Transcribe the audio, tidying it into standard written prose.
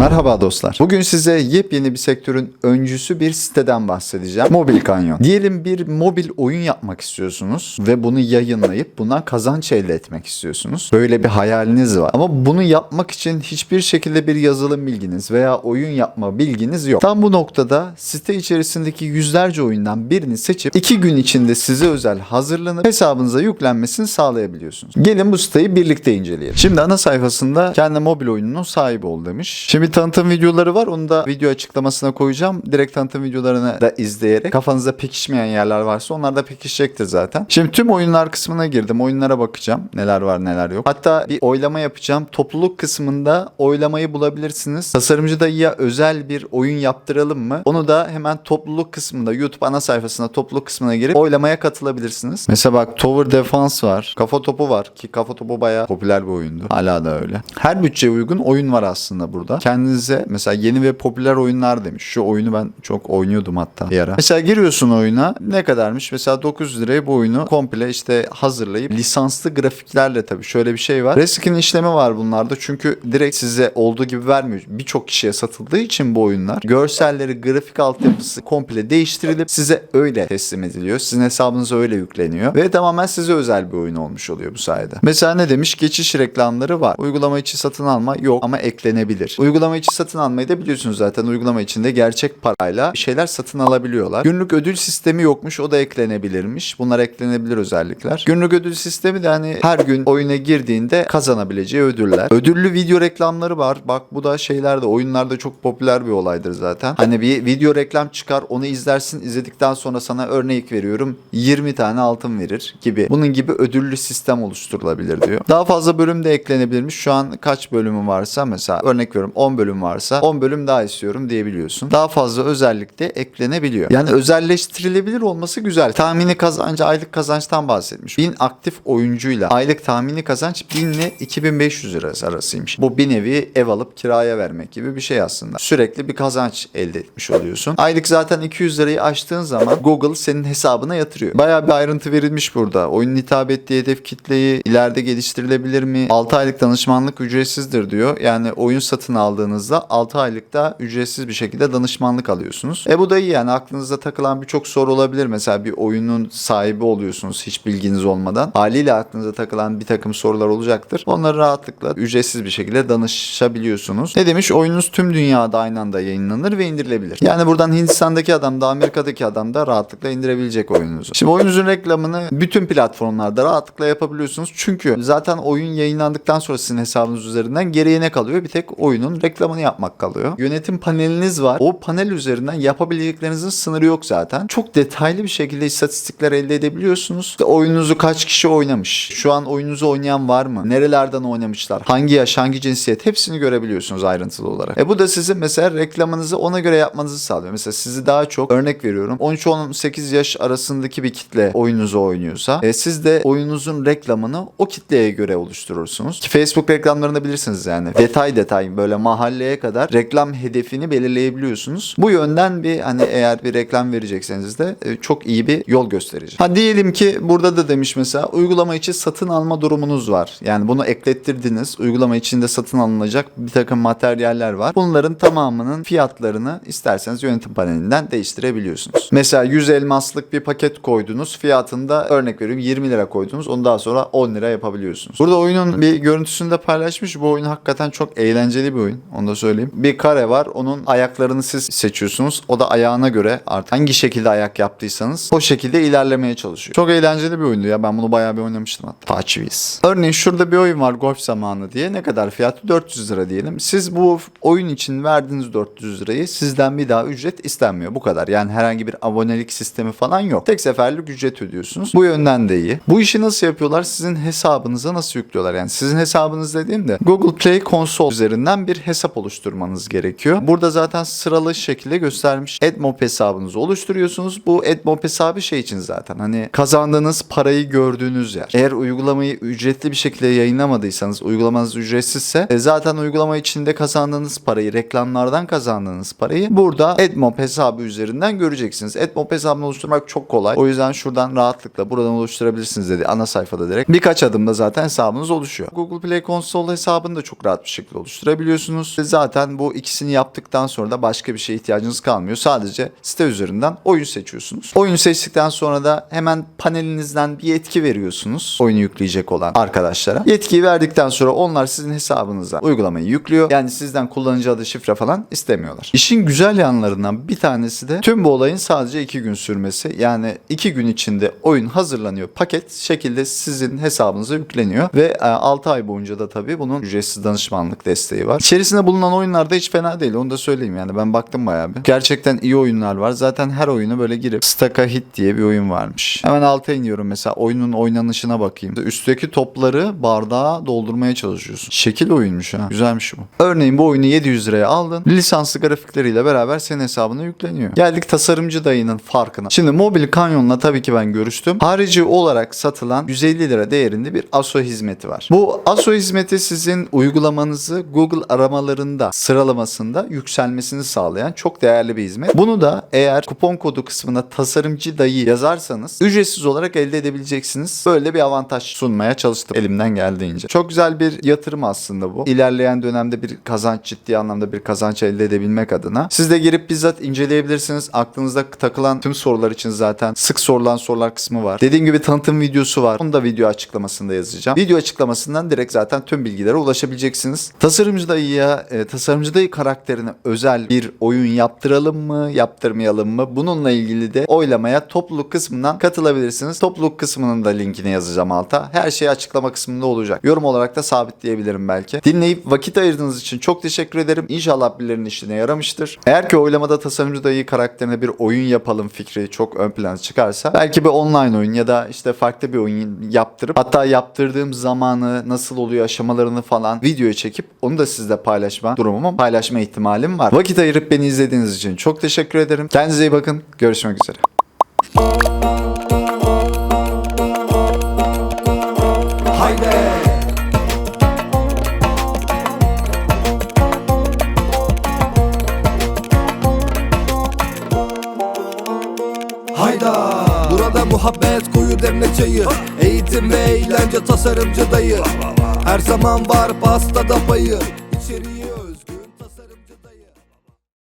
Merhaba dostlar. Bugün size yepyeni bir sektörün öncüsü bir siteden bahsedeceğim. Mobil Kanyon. Diyelim bir mobil oyun yapmak istiyorsunuz ve bunu yayınlayıp bundan kazanç elde etmek istiyorsunuz. Böyle bir hayaliniz var. Ama bunu yapmak için hiçbir şekilde bir yazılım bilginiz veya oyun yapma bilginiz yok. Tam bu noktada site içerisindeki yüzlerce oyundan birini seçip 2 gün içinde size özel hazırlanıp hesabınıza yüklenmesini sağlayabiliyorsunuz. Gelin bu siteyi birlikte inceleyelim. Şimdi ana sayfasında kendi mobil oyununun sahibi ol demiş. Şimdi tanıtım videoları var. Onu da video açıklamasına koyacağım. Direkt tanıtım videolarını da izleyerek kafanızda pekişmeyen yerler varsa onlar da pekişecektir zaten. Şimdi tüm oyunlar kısmına girdim. Oyunlara bakacağım. Neler var neler yok. Hatta bir oylama yapacağım. Topluluk kısmında oylamayı bulabilirsiniz. Tasarımcı dayıya özel bir oyun yaptıralım mı? Onu da hemen topluluk kısmında YouTube ana sayfasına topluluk kısmına girip oylamaya katılabilirsiniz. Mesela bak Tower Defense var. Kafa topu var ki kafa topu bayağı popüler bir oyundu. Hala da öyle. Her bütçeye uygun oyun var aslında burada. Kendinize mesela yeni ve popüler oyunlar demiş. Şu oyunu ben çok oynuyordum hatta bir ara. Mesela giriyorsun oyuna. Ne kadarmış? Mesela 900 liraya bu oyunu komple işte hazırlayıp lisanslı grafiklerle tabii şöyle bir şey var. Reskin işlemi var bunlarda. Çünkü direkt size olduğu gibi vermiyor. Birçok kişiye satıldığı için bu oyunlar görselleri, grafik altyapısı komple değiştirilip size öyle teslim ediliyor. Sizin hesabınıza öyle yükleniyor ve tamamen size özel bir oyun olmuş oluyor bu sayede. Mesela ne demiş? Geçiş reklamları var. Uygulama içi satın alma yok ama eklenebilir. Uygulama içi satın almayı da biliyorsunuz zaten. Uygulama içinde gerçek parayla bir şeyler satın alabiliyorlar. Günlük ödül sistemi yokmuş. O da eklenebilirmiş. Bunlar eklenebilir özellikler. Günlük ödül sistemi de hani her gün oyuna girdiğinde kazanabileceği ödüller. Ödüllü video reklamları var. Bak bu da şeylerde oyunlarda çok popüler bir olaydır zaten. Hani bir video reklam çıkar onu izlersin. İzledikten sonra sana örnek veriyorum 20 tane altın verir gibi. Bunun gibi ödüllü sistem oluşturulabilir diyor. Daha fazla bölüm de eklenebilirmiş. Şu an kaç bölümü varsa mesela örnek veriyorum 10 bölüm varsa 10 bölüm daha istiyorum diyebiliyorsun. Daha fazla özellik de eklenebiliyor. Yani özelleştirilebilir olması güzel. Tahmini kazancı aylık kazançtan bahsetmiş. 1000 aktif oyuncuyla aylık tahmini kazanç 1000 ile 2500 lira arasıymış. Bu bir nevi ev alıp kiraya vermek gibi bir şey aslında. Sürekli bir kazanç elde etmiş oluyorsun. Aylık zaten 200 lirayı aştığın zaman Google senin hesabına yatırıyor. Bayağı bir ayrıntı verilmiş burada. Oyunun hitap ettiği hedef kitleyi ileride geliştirilebilir mi? 6 aylık danışmanlık ücretsizdir diyor. Yani oyun satın aldığınızda 6 aylıkta ücretsiz bir şekilde danışmanlık alıyorsunuz. Bu da iyi yani aklınızda takılan birçok soru olabilir. Mesela bir oyunun sahibi oluyorsunuz hiç bilginiz olmadan. Haliyle aklınıza takılan bir takım sorular olacaktır. Onları rahatlıkla ücretsiz bir şekilde danışabiliyorsunuz. Ne demiş? Oyununuz tüm dünyada aynı anda yayınlanır ve indirilebilir. Yani buradan Hindistan'daki adam da Amerika'daki adam da rahatlıkla indirebilecek oyununuzu. Şimdi oyununuzun reklamını bütün platformlarda rahatlıkla yapabiliyorsunuz. Çünkü zaten oyun yayınlandıktan sonra sizin hesabınız üzerinden geriye ne kalıyor? Bir tek oyunun reklamını yapmak kalıyor. Yönetim paneliniz var. O panel üzerinden yapabileceklerinizin sınırı yok zaten. Çok detaylı bir şekilde istatistikler elde edebiliyorsunuz. İşte oyununuzu kaç kişi oynamış? Şu an oyununuzu oynayan var mı? Nerelerden oynamışlar? Hangi yaş, hangi cinsiyet? Hepsini görebiliyorsunuz ayrıntılı olarak. Bu da sizin mesela reklamınızı ona göre yapmanızı sağlıyor. Mesela sizi daha çok örnek veriyorum 13-18 yaş arasındaki bir kitle oyununuzu oynuyorsa siz de oyununuzun reklamını o kitleye göre oluşturursunuz. Ki Facebook reklamlarını bilirsiniz yani. Detay böyle mahalleye kadar reklam hedefini belirleyebiliyorsunuz. Bu yönden bir hani eğer bir reklam verecekseniz de çok iyi bir yol gösterici. Ha diyelim ki burada da demiş mesela uygulama içi satın alma durumunuz var. Yani bunu eklettirdiniz. Uygulama içinde satın alınacak bir takım materyaller var. Bunların tamamının fiyatlarını isterseniz yönetim panelinden değiştirebiliyorsunuz. Mesela 100 elmaslık bir paket koydunuz. Fiyatında örnek veriyorum 20 lira koydunuz. Onu daha sonra 10 lira yapabiliyorsunuz. Burada oyunun bir görüntüsünü de paylaşmış. Bu oyun hakikaten çok eğlenceli bir oyun. Onu da söyleyeyim. Bir kare var. Onun ayaklarını siz seçiyorsunuz. O da ayağına göre artık hangi şekilde ayak yaptıysanız o şekilde ilerlemeye çalışıyor. Çok eğlenceli bir oyundu ya. Ben bunu bayağı bir oynamıştım hatta. Touchwiz. Örneğin şurada bir oyun var Golf Zamanı diye. Ne kadar fiyatı? 400 lira diyelim. Siz bu oyun için verdiğiniz 400 lirayı sizden bir daha ücret istenmiyor. Bu kadar. Yani herhangi bir abonelik sistemi falan yok. Tek seferlik ücret ödüyorsunuz. Bu yönden de iyi. Bu işi nasıl yapıyorlar? Sizin hesabınıza nasıl yüklüyorlar? Yani sizin hesabınız dediğimde Google Play Console üzerinden bir hesap oluşturmanız gerekiyor. Burada zaten sıralı şekilde göstermiş. AdMob hesabınızı oluşturuyorsunuz. Bu AdMob hesabı şey için zaten hani kazandığınız parayı gördüğünüz yer. Eğer uygulamayı ücretli bir şekilde yayınlamadıysanız, uygulamanız ücretsizse zaten uygulama içinde kazandığınız parayı, reklamlardan kazandığınız parayı burada AdMob hesabı üzerinden göreceksiniz. AdMob hesabını oluşturmak çok kolay. O yüzden şuradan rahatlıkla buradan oluşturabilirsiniz dedi. Ana sayfada direkt. Birkaç adımda zaten hesabınız oluşuyor. Google Play Console hesabını da çok rahat bir şekilde oluşturabiliyorsunuz. seçiyorsunuz. Zaten bu ikisini yaptıktan sonra da başka bir şeye ihtiyacınız kalmıyor. Sadece site üzerinden oyun seçiyorsunuz. Oyunu seçtikten sonra da hemen panelinizden bir yetki veriyorsunuz oyunu yükleyecek olan arkadaşlara. Yetkiyi verdikten sonra onlar sizin hesabınıza uygulamayı yüklüyor. Yani sizden kullanıcı adı, şifre falan istemiyorlar. İşin güzel yanlarından bir tanesi de tüm bu olayın sadece 2 gün sürmesi. Yani 2 gün içinde oyun hazırlanıyor. Paket şekilde sizin hesabınıza yükleniyor ve 6 ay boyunca da tabii bunun ücretsiz danışmanlık desteği var. İçerisinde bulunan oyunlar da hiç fena değil. Onu da söyleyeyim yani. Ben baktım bayağı bir. Gerçekten iyi oyunlar var. Zaten her oyunu böyle girip Staka Hit diye bir oyun varmış. Hemen alta iniyorum mesela. Oyunun oynanışına bakayım. Üstteki topları bardağa doldurmaya çalışıyorsun. Şekil oyunmuş ha. Güzelmiş bu. Örneğin bu oyunu 700 liraya aldın. Lisanslı grafikleriyle beraber senin hesabına yükleniyor. Geldik tasarımcı dayının farkına. Şimdi Mobil Canyon'la tabii ki ben görüştüm. Harici olarak satılan 150 lira değerinde bir ASO hizmeti var. Bu ASO hizmeti sizin uygulamanızı Google aramalarında sıralamasında yükselmesini sağlayan çok değerli bir hizmet. Bunu da eğer kupon kodu kısmına tasarımcı dayı yazarsanız ücretsiz olarak elde edebileceksiniz. Böyle bir avantaj sunmaya çalıştım elimden geldiğince. Çok güzel bir yatırım aslında bu. İlerleyen dönemde bir kazanç, ciddi anlamda bir kazanç elde edebilmek adına. Siz de girip bizzat inceleyebilirsiniz. Aklınızda takılan tüm sorular için zaten sık sorulan sorular kısmı var. Dediğim gibi tanıtım videosu var. Onu da video açıklamasında yazacağım. Video açıklamasından direkt zaten tüm bilgilere ulaşabileceksiniz. Tasarımcı dayı karakterine özel bir oyun yaptıralım mı, yaptırmayalım mı? Bununla ilgili de oylamaya topluluk kısmından katılabilirsiniz. Topluluk kısmının da linkini yazacağım alta. Her şey açıklama kısmında olacak. Yorum olarak da sabitleyebilirim belki. Dinleyip vakit ayırdığınız için çok teşekkür ederim. İnşallah birilerinin işine yaramıştır. Eğer ki oylamada tasarımcı dayı karakterine bir oyun yapalım fikri çok ön plana çıkarsa belki bir online oyun ya da işte farklı bir oyun yaptırıp hatta yaptırdığım zamanı nasıl oluyor aşamalarını falan videoya çekip onu da sizle paylaşma ihtimalim var. Vakit ayırıp beni izlediğiniz için çok teşekkür ederim. Kendinize iyi bakın. Görüşmek üzere. Haydi. Hayda. Burada muhabbet, koyu demle çayı, eğitim ve eğlence, tasarımcı dayı. Her zaman var pastada payı. İçeriği